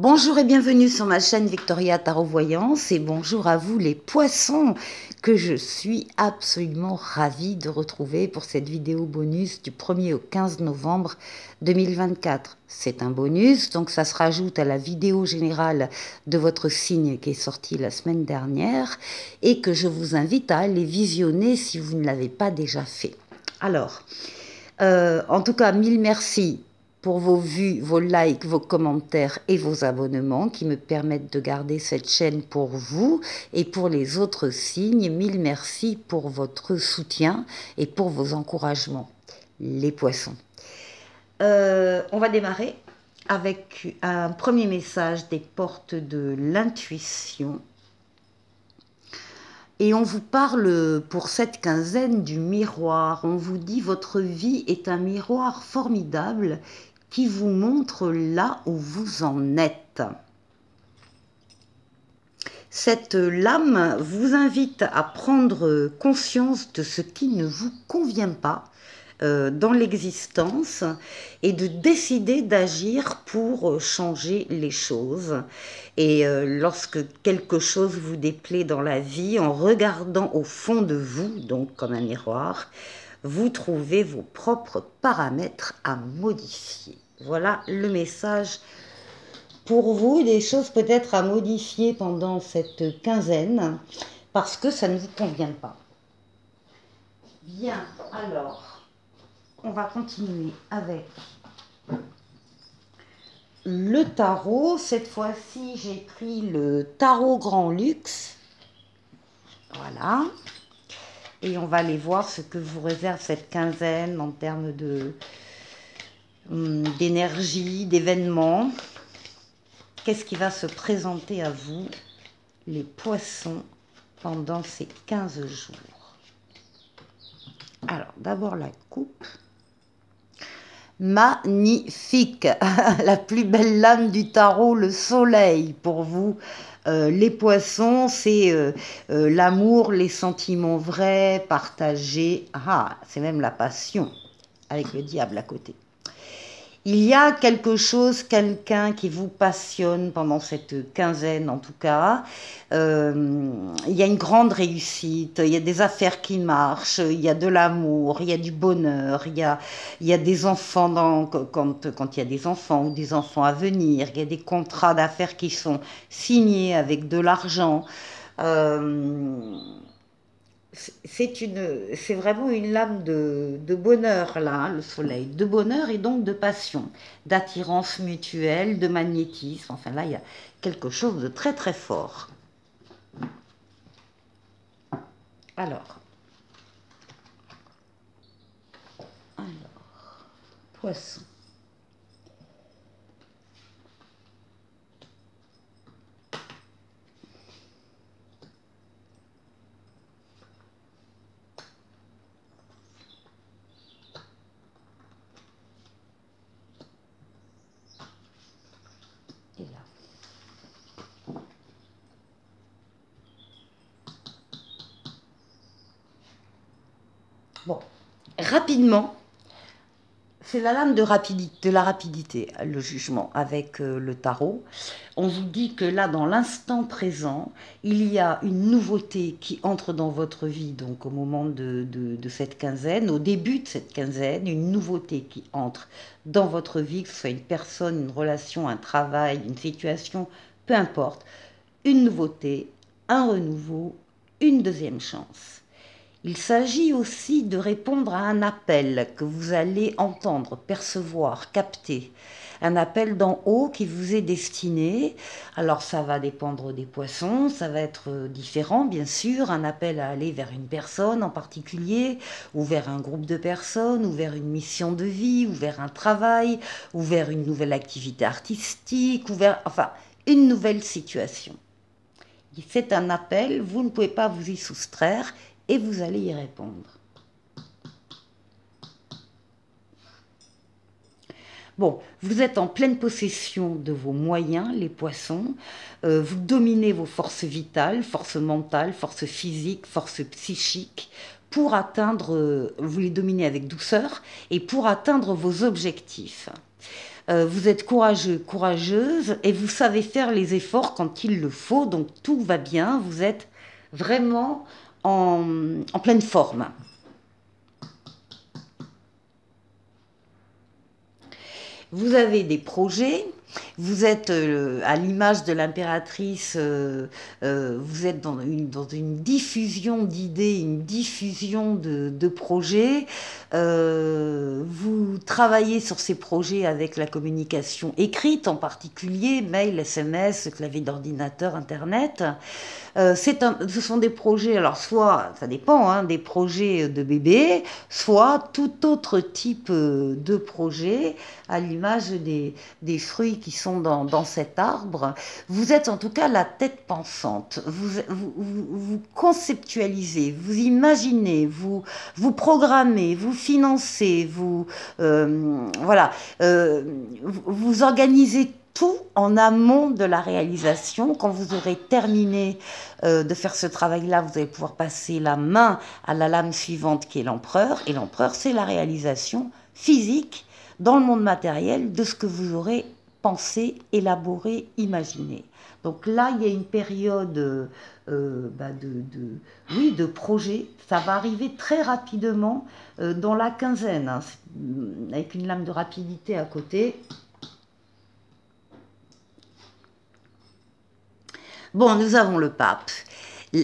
Bonjour et bienvenue sur ma chaîne Victoria Tarot Voyance et bonjour à vous les poissons que je suis absolument ravie de retrouver pour cette vidéo bonus du 1er au 15 novembre 2024. C'est un bonus, donc ça se rajoute à la vidéo générale de votre signe qui est sortie la semaine dernière et que je vous invite à aller visionner si vous ne l'avez pas déjà fait. Alors, en tout cas, mille merci pour vos vues, vos likes, vos commentaires et vos abonnements qui me permettent de garder cette chaîne pour vous et pour les autres signes. Mille merci pour votre soutien et pour vos encouragements, les poissons. On va démarrer avec un premier message des portes de l'intuition. Et on vous parle pour cette quinzaine du miroir. On vous dit votre vie est un miroir formidable qui vous montre là où vous en êtes. Cette lame vous invite à prendre conscience de ce qui ne vous convient pas dans l'existence et de décider d'agir pour changer les choses. Et lorsque quelque chose vous déplaît dans la vie, en regardant au fond de vous, donc comme un miroir, vous trouvez vos propres paramètres à modifier. Voilà le message pour vous, des choses peut-être à modifier pendant cette quinzaine, parce que ça ne vous convient pas. Bien, alors, on va continuer avec le tarot. Cette fois-ci, j'ai pris le tarot Grand Luxe. Voilà. Et on va aller voir ce que vous réserve cette quinzaine en termes d'énergie, d'événements. Qu'est-ce qui va se présenter à vous, les poissons, pendant ces 15 jours? Alors, d'abord la coupe. Magnifique. La plus belle lame du tarot, le soleil pour vous. Les poissons, c'est l'amour, les sentiments vrais, partagés. Ah, c'est même la passion, avec le diable à côté. Il y a quelque chose, quelqu'un qui vous passionne pendant cette quinzaine en tout cas. Il y a une grande réussite, il y a des affaires qui marchent, il y a de l'amour, il y a du bonheur, il y a des enfants quand il y a des enfants ou des enfants à venir, il y a des contrats d'affaires qui sont signés avec de l'argent. C'est vraiment une lame de bonheur, là, hein, le soleil. De bonheur et donc de passion, d'attirance mutuelle, de magnétisme. Enfin, là, il y a quelque chose de très, très fort. Alors, poisson. Et là. Bon, rapidement, c'est la lame de la rapidité, le jugement avec le tarot. On vous dit que là, dans l'instant présent, il y a une nouveauté qui entre dans votre vie, donc au moment de cette quinzaine, au début de cette quinzaine, une nouveauté qui entre dans votre vie, que ce soit une personne, une relation, un travail, une situation, peu importe, une nouveauté, un renouveau, une deuxième chance. Il s'agit aussi de répondre à un appel que vous allez entendre, percevoir, capter. Un appel d'en haut qui vous est destiné. Alors ça va dépendre des poissons, ça va être différent bien sûr. Un appel à aller vers une personne en particulier, ou vers un groupe de personnes, ou vers une mission de vie, ou vers un travail, ou vers une nouvelle activité artistique, ou vers, enfin, une nouvelle situation. C'est un appel, vous ne pouvez pas vous y soustraire, et vous allez y répondre. Bon, vous êtes en pleine possession de vos moyens, les poissons. Vous dominez vos forces vitales, forces mentales, forces physiques, forces psychiques, pour atteindre, vous les dominez avec douceur, et pour atteindre vos objectifs. Vous êtes courageux, courageuse, et vous savez faire les efforts quand il le faut, donc tout va bien, vous êtes vraiment en pleine forme. Vous avez des projets, vous êtes à l'image de l'impératrice, vous êtes dans une diffusion d'idées, une diffusion de projets. Vous travaillez sur ces projets avec la communication écrite en particulier, mail, SMS, clavier d'ordinateur, Internet. Ce sont des projets, alors soit, ça dépend, hein, des projets de bébé, soit tout autre type de projet, à l'image des fruits qui sont dans cet arbre. Vous êtes en tout cas la tête pensante, vous conceptualisez, vous imaginez, vous programmez, vous financez, voilà, vous organisez tout en amont de la réalisation. Quand vous aurez terminé de faire ce travail-là, vous allez pouvoir passer la main à la lame suivante qui est l'empereur. Et l'empereur, c'est la réalisation physique dans le monde matériel de ce que vous aurez pensé, élaboré, imaginé. Donc là, il y a une période oui, de projet. Ça va arriver très rapidement dans la quinzaine, hein, avec une lame de rapidité à côté. Bon, nous avons le pape.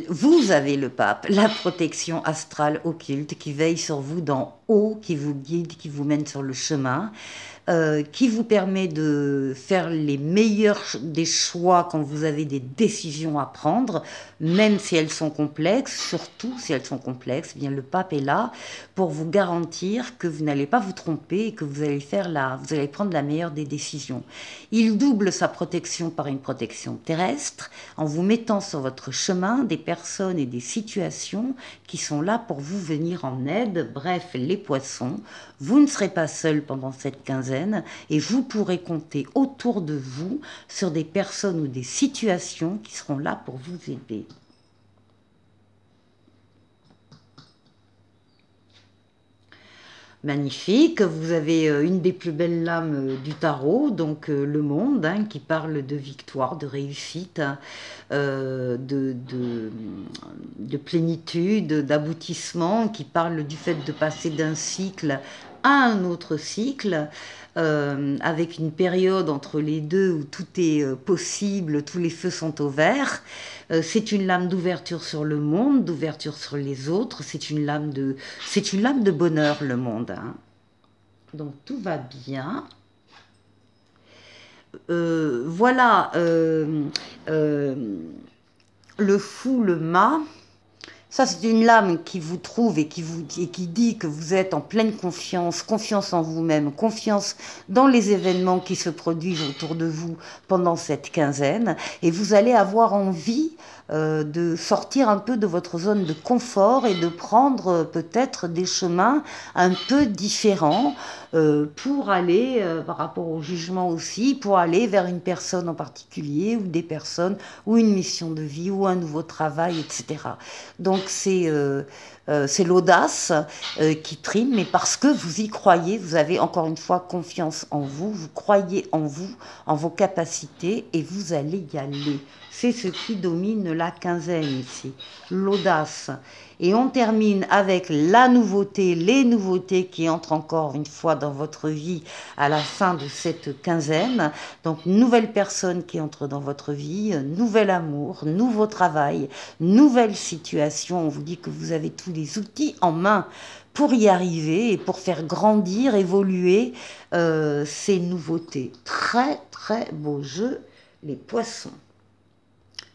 Vous avez le pape, la protection astrale occulte qui veille sur vous d'en haut, qui vous guide, qui vous mène sur le chemin, qui vous permet de faire les meilleurs des choix quand vous avez des décisions à prendre, même si elles sont complexes, surtout si elles sont complexes. Eh bien, le pape est là pour vous garantir que vous n'allez pas vous tromper et que vous allez vous allez prendre la meilleure des décisions. Il double sa protection par une protection terrestre en vous mettant sur votre chemin des personnes et des situations qui sont là pour vous venir en aide. Bref, les poissons, vous ne serez pas seul pendant cette quinzaine et vous pourrez compter autour de vous sur des personnes ou des situations qui seront là pour vous aider. Magnifique, vous avez une des plus belles lames du tarot, donc le monde, hein, qui parle de victoire, de réussite, de plénitude, d'aboutissement, qui parle du fait de passer d'un cycle à un autre cycle, avec une période entre les deux où tout est possible, tous les feux sont au vert. C'est une lame d'ouverture sur le monde, d'ouverture sur les autres. C'est une lame de bonheur, le monde. Hein. Donc tout va bien. Voilà, le fou, le mât. Ça, c'est une lame qui vous trouve et qui dit que vous êtes en pleine confiance, confiance en vous-même, confiance dans les événements qui se produisent autour de vous pendant cette quinzaine. Et vous allez avoir envie de sortir un peu de votre zone de confort et de prendre peut-être des chemins un peu différents pour aller, par rapport au jugement aussi, pour aller vers une personne en particulier ou des personnes ou une mission de vie ou un nouveau travail, etc. Donc c'est l'audace qui prime, mais parce que vous y croyez, vous avez encore une fois confiance en vous, vous croyez en vous, en vos capacités et vous allez y aller. C'est ce qui domine la quinzaine ici, l'audace. Et on termine avec la nouveauté, les nouveautés qui entrent encore une fois dans votre vie à la fin de cette quinzaine. Donc, nouvelle personne qui entre dans votre vie, nouvel amour, nouveau travail, nouvelle situation. On vous dit que vous avez tous les outils en main pour y arriver et pour faire grandir, évoluer ces nouveautés. Très, très beau jeu, les poissons.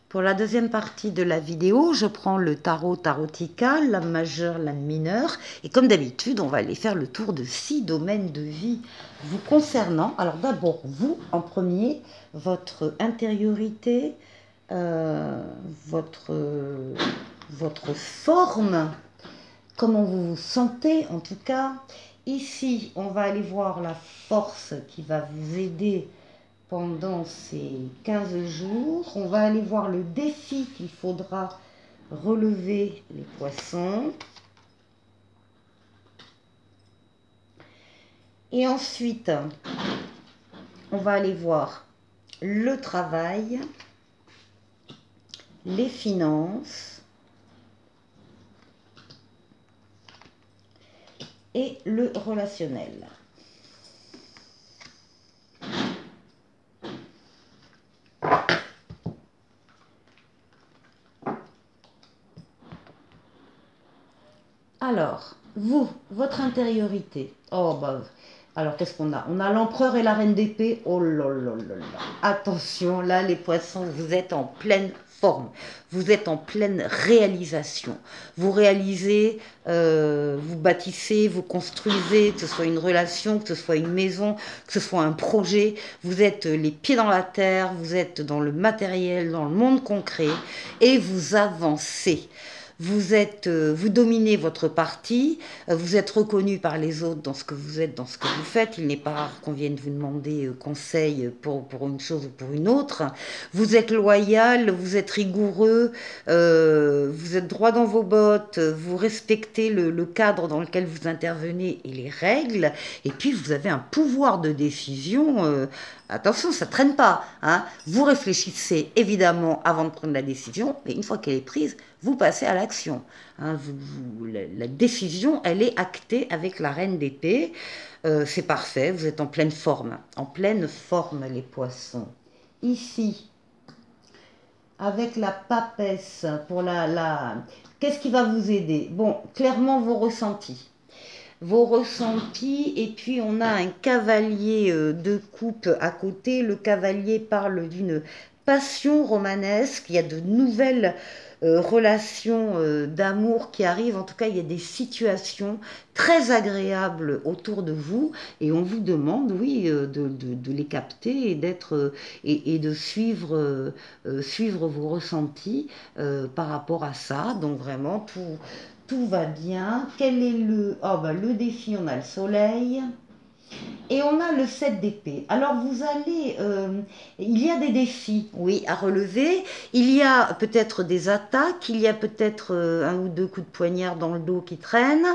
Pour la deuxième partie de la vidéo, je prends le tarot tarotica, lame majeure, lame mineure. Et comme d'habitude, on va aller faire le tour de 6 domaines de vie vous concernant. Alors d'abord, vous, en premier, votre intériorité, votre forme, comment vous vous sentez en tout cas. Ici, on va aller voir la force qui va vous aider pendant ces 15 jours. On va aller voir le défi qu'il faudra relever, les poissons. Et ensuite, on va aller voir le travail, les finances et le relationnel. Alors, vous, votre intériorité. Oh, bah, alors qu'est-ce qu'on a? On a l'empereur et la reine d'épée. Oh là là là là. Attention, là, les poissons, vous êtes en pleine forme. Vous êtes en pleine réalisation. Vous réalisez, vous bâtissez, vous construisez, que ce soit une relation, que ce soit une maison, que ce soit un projet. Vous êtes les pieds dans la terre, vous êtes dans le matériel, dans le monde concret et vous avancez. Vous dominez votre partie, vous êtes reconnu par les autres dans ce que vous êtes, dans ce que vous faites. Il n'est pas rare qu'on vienne vous demander conseil pour une chose ou pour une autre. Vous êtes loyal, vous êtes rigoureux, vous êtes droit dans vos bottes, vous respectez le cadre dans lequel vous intervenez et les règles. Et puis vous avez un pouvoir de décision. Attention, ça ne traîne pas. Hein. Vous réfléchissez évidemment avant de prendre la décision, mais une fois qu'elle est prise, vous passez à l'action. Hein, la décision, elle est actée avec la reine d'épée. C'est parfait, vous êtes en pleine forme. En pleine forme, les poissons. Ici, avec la papesse, pour qu'est-ce qui va vous aider? Bon, clairement, vos ressentis. Vos ressentis, et puis on a un cavalier de coupe à côté. Le cavalier parle d'une passion romanesque. Il y a de nouvelles relations d'amour qui arrivent. En tout cas, il y a des situations très agréables autour de vous et on vous demande, oui, de les capter et d'être et de suivre vos ressentis par rapport à ça. Donc vraiment tout va bien. Quel est le défi? On a le soleil. Et on a le 7 d'épée. Alors vous allez, il y a des défis, oui, à relever. Il y a peut-être des attaques, il y a peut-être un ou deux coups de poignard dans le dos qui traînent,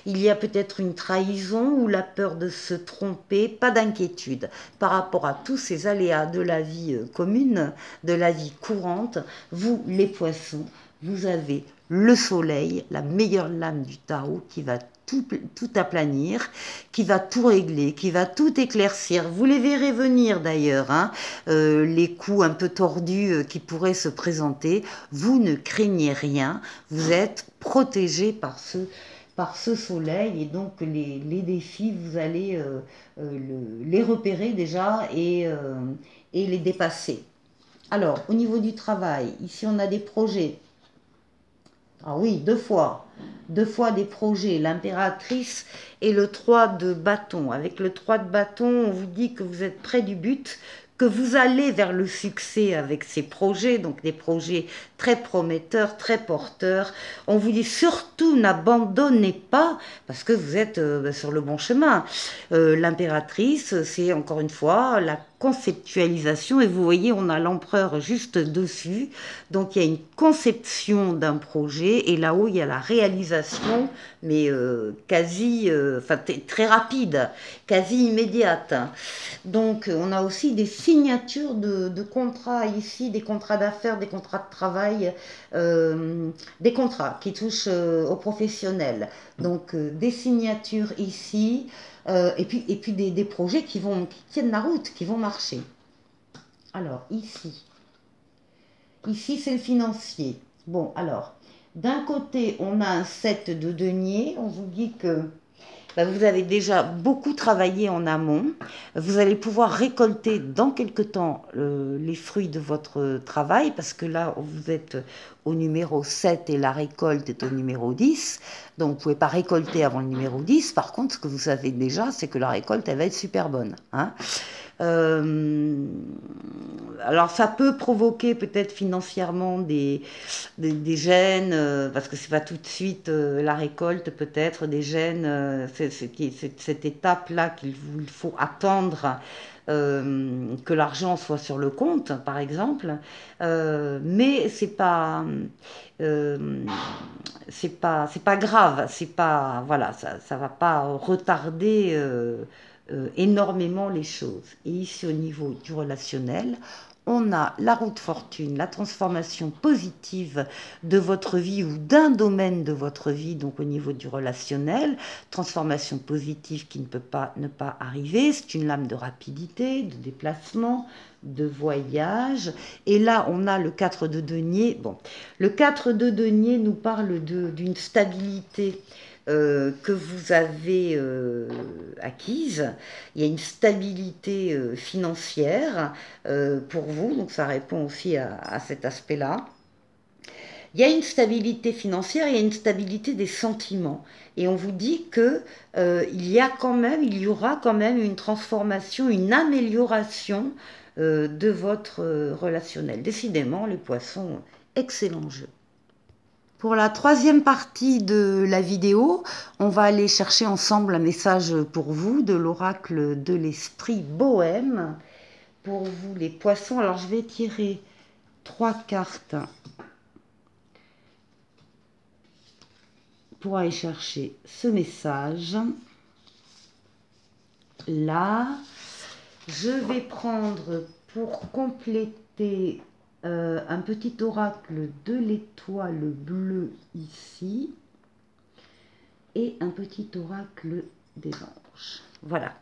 il y a peut-être une trahison ou la peur de se tromper. Pas d'inquiétude par rapport à tous ces aléas de la vie commune, de la vie courante. Vous, les poissons, vous avez le soleil, la meilleure lame du tarot qui va tout aplanir, qui va tout régler, qui va tout éclaircir. Vous les verrez venir d'ailleurs, hein, les coups un peu tordus qui pourraient se présenter. Vous ne craignez rien, vous êtes protégé par ce soleil et donc les défis, vous allez les repérer déjà et les dépasser. Alors, au niveau du travail, ici on a des projets. Ah oui, deux fois des projets, l'impératrice et le 3 de bâton. Avec le 3 de bâton, on vous dit que vous êtes près du but, que vous allez vers le succès avec ces projets, donc des projets très prometteurs, très porteurs. On vous dit surtout n'abandonnez pas, parce que vous êtes sur le bon chemin. L'impératrice, c'est encore une fois la conceptualisation, et vous voyez, on a l'empereur juste dessus, donc il y a une conception d'un projet, et là-haut, il y a la réalisation, mais quasi, très rapide, quasi immédiate. Donc, on a aussi des signatures de contrats ici, des contrats d'affaires, des contrats de travail, des contrats qui touchent aux professionnels. Donc, des signatures ici, et puis des projets qui tiennent la route, qui vont marcher. Alors, ici c'est le financier. Bon, alors, d'un côté, on a un 7 de denier. On vous dit que vous avez déjà beaucoup travaillé en amont. Vous allez pouvoir récolter dans quelque temps les fruits de votre travail, parce que là, vous êtes au numéro 7 et la récolte est au numéro 10. Donc, vous ne pouvez pas récolter avant le numéro 10. Par contre, ce que vous savez déjà, c'est que la récolte, elle va être super bonne. Hein. Alors, ça peut provoquer peut-être financièrement des gênes, parce que c'est pas tout de suite la récolte, peut-être des gênes, c'est cette étape-là qu'il faut attendre que l'argent soit sur le compte, par exemple, mais c'est pas grave, c'est pas, voilà, ça va pas retarder énormément les choses. Et ici, au niveau du relationnel, on a la roue de fortune, la transformation positive de votre vie ou d'un domaine de votre vie, donc au niveau du relationnel, transformation positive qui ne peut pas ne pas arriver, c'est une lame de rapidité, de déplacement, de voyage. Et là, on a le 4 de denier. Bon, le 4 de denier nous parle d'une stabilité que vous avez acquise. Il y a une stabilité financière pour vous, donc ça répond aussi à cet aspect-là. Il y a une stabilité financière, il y a une stabilité des sentiments. Et on vous dit que il y aura quand même une transformation, une amélioration de votre relationnel. Décidément, les poissons, excellent jeu. Pour la troisième partie de la vidéo, on va aller chercher ensemble un message pour vous de l'oracle de l'esprit bohème. Pour vous les poissons, alors je vais tirer 3 cartes pour aller chercher ce message. Là, je vais prendre pour compléter un petit oracle de l'étoile bleue ici et un petit oracle des anges. Voilà.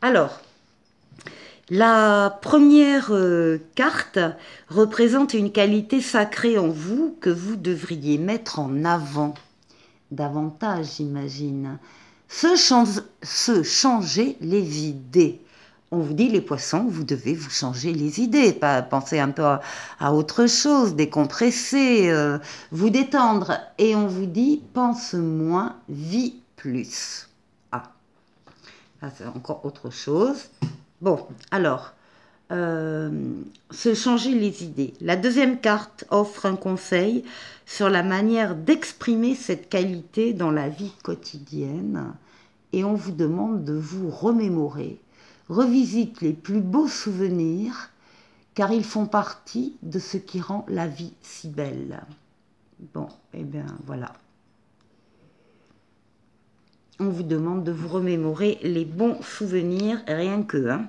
Alors, la première carte représente une qualité sacrée en vous que vous devriez mettre en avant davantage, j'imagine. Se changer les idées. On vous dit, les poissons, vous devez vous changer les idées, pas penser un peu à autre chose, décompresser, vous détendre. Et on vous dit, pense moins, vis plus. Ah, là, c'est encore autre chose. Bon, alors, se changer les idées. La deuxième carte offre un conseil sur la manière d'exprimer cette qualité dans la vie quotidienne. Et on vous demande de vous remémorer. Revisite les plus beaux souvenirs, car ils font partie de ce qui rend la vie si belle. Bon, et bien voilà. On vous demande de vous remémorer les bons souvenirs, rien que. Hein.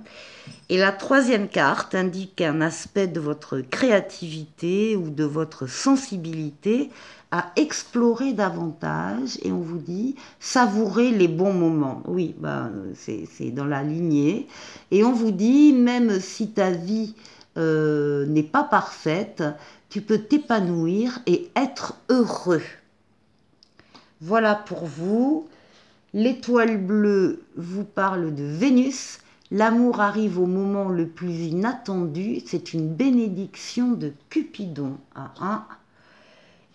Et la troisième carte indique un aspect de votre créativité ou de votre sensibilité à explorer davantage. Et on vous dit, savourez les bons moments. Oui, bah, c'est dans la lignée. Et on vous dit, même si ta vie n'est pas parfaite, tu peux t'épanouir et être heureux. Voilà pour vous. L'étoile bleue vous parle de Vénus. L'amour arrive au moment le plus inattendu. C'est une bénédiction de Cupidon.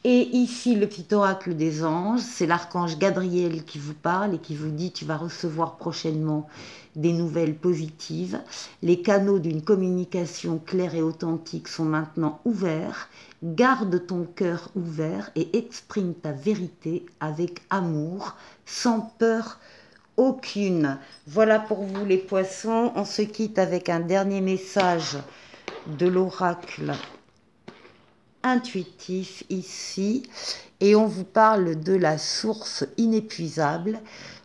Et ici, le petit oracle des anges, c'est l'archange Gabriel qui vous parle et qui vous dit « Tu vas recevoir prochainement des nouvelles positives. Les canaux d'une communication claire et authentique sont maintenant ouverts. Garde ton cœur ouvert et exprime ta vérité avec amour, sans peur aucune. » Voilà pour vous les poissons. On se quitte avec un dernier message de l'oracle intuitif ici. Et on vous parle de la source inépuisable.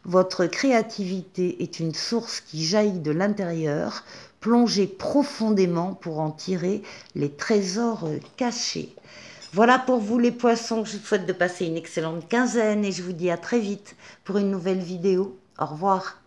Votre créativité est une source qui jaillit de l'intérieur. Plongez profondément pour en tirer les trésors cachés. Voilà pour vous les poissons. Je vous souhaite de passer une excellente quinzaine et je vous dis à très vite pour une nouvelle vidéo. Au revoir.